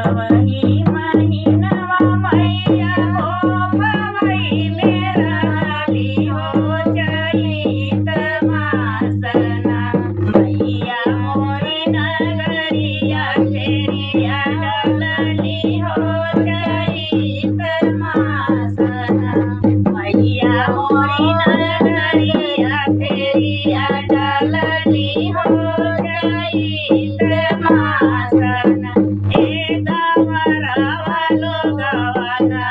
छवही महीनवा मैया गोपवई में रहली हो चैत मासना मैया मोरी नगरिया फेरिया डलली हो चैत मासना मैया मोरी नगरिया फेरिया डलली हो चैत मासना ए गवरावा लोगवना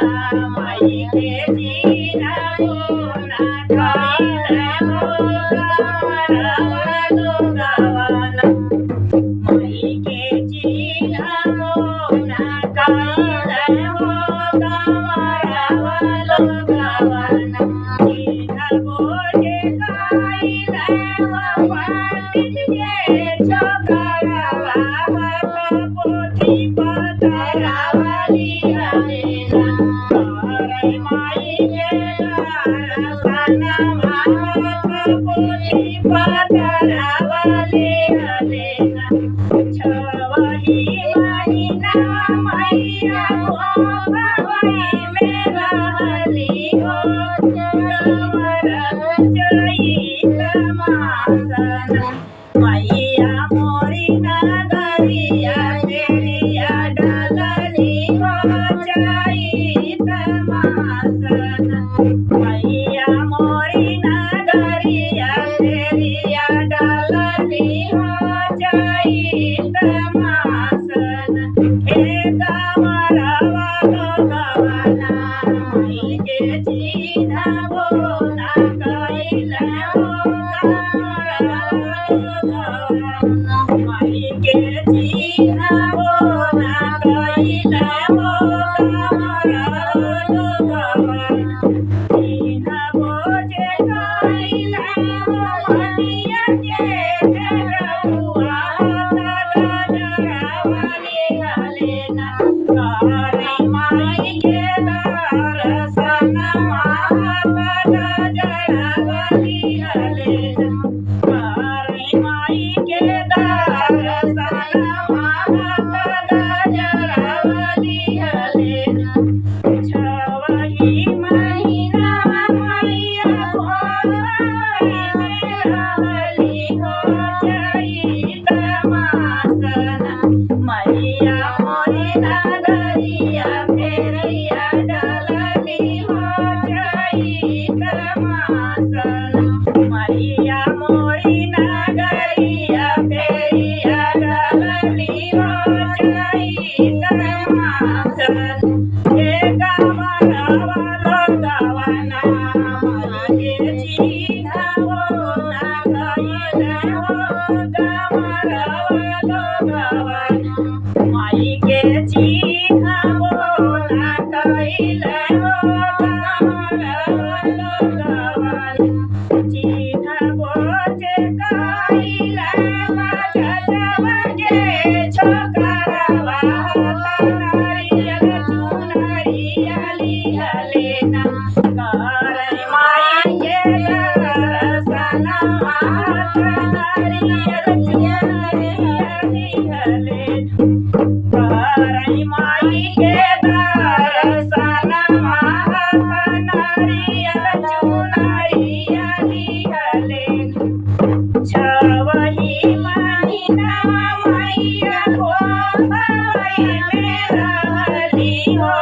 माई के जीना गुना कइले हो गवरावा लोगवना माई के जीना गुना कइले हो गवरावा लोगवना जीना बोझे कइले हो पंडित के छोकरावा पोथी पतरावली हलेना करे माई के दर्शनमा पोथी पतरावली हलेना छवही महीना मैया गोपवई में रहली हो गवर चैत मासना मैया मोरी नगरिया फेरिया डलली हो चैत मासना मैया मोरी नगरिया फेरिया डलली हो चैत मासना हे गवरावा लोगवना माई के जीना बोना कइले हो गवरावा माई के जीना बोना कइले हो गवरावा लोगवना जीना बोझे कइले हो मनिया के रउआ गजरावली हलेना करे माई के दर्शनमा गजरावली हलेना करे माई के दर्शनमा गजरावली हलेना छवही महीना मैया गोपवई में रहली हो चैत मासना मैया मोरी नगरिया फेरिया डलली हो चैत मासना मैया मोरी नगरिया फेरिया डलली हो चैत मासना हे गवरावा लोगवना माई के जीना बोना कइले हो गवरावा लोगवना माई के जीना बोना कइले हो गवरावा लोगवना जीना बोझे कइले बजलवा के छोकरावा नारियल चुनरियाली हलेना करे माई के दर्शनमा नारियल चुनरियाली हलेना करे माई के दर्शनमा नारियल चुनरियाली हलेना छवही महीना मैया गोपवई में रहली हो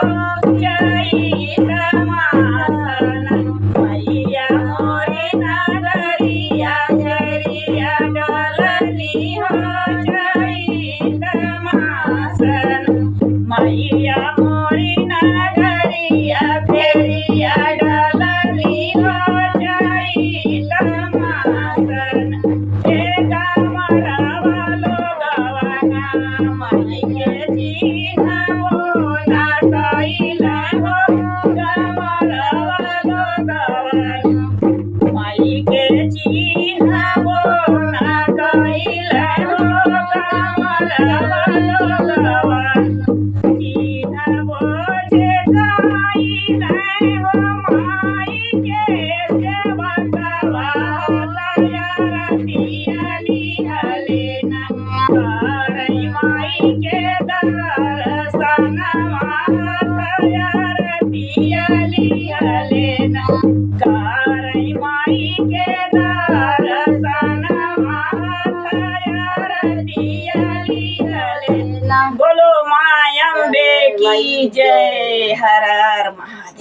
चैत मासना मैया मोरी नगरिया फेरिया डलली हो चैत मासना मैया मोरी नगरिया फेरिया डलली हो चैत मासना हे गवरावा लोगवना माई के जीना बोना कइले हो गवरावा लोगवना माई के जीना बोना कइले हो गवरावा लोगवना जीना बोझे कइले हो माई के सेवकवा तैयार पियली हलेना करे माई के लिहले ना कारई माई के दर्शन माथया रतिया लिहले ना। बोलो माय अम्बे की जय। हर हर महादेव।